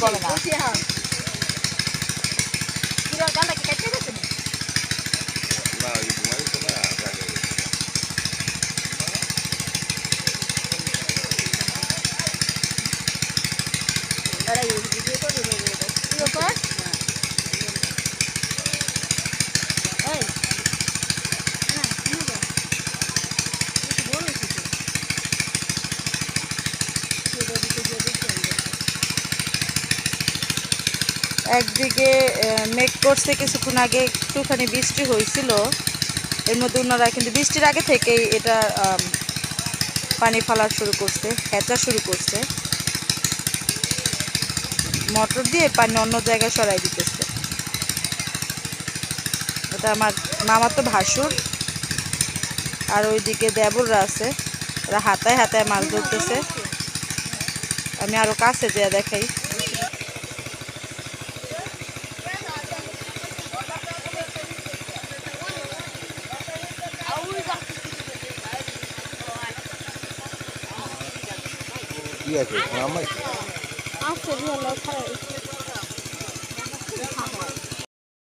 পড়ে না পুরো গানটা কি কেটে গেছে না এই ঘুমাই তো না জানি আরে এই ভিডিও করে দেবো কি ব্যাপার এই না কি হবে বলো কিছু একদিকে মেঘ করছে কিছুক্ষণ আগে একটুখানি বৃষ্টি হয়েছিল এর মধ্যে ওনারা কিন্তু বৃষ্টির আগে থেকেই এটা পানি ফেলা শুরু করছে হেঁচা শুরু করছে মোটর দিয়ে পানি অন্য জায়গায় সরাই দিতেছে এটা আমার মামা তো ভাসুর আর ওইদিকে দেবররা আছে ওরা হাতায় হাতায় মাছ ধরতেছে আমি আরো কাছে যেয়ে দেখাই কি আছে আমার আছে ভালো খারাপ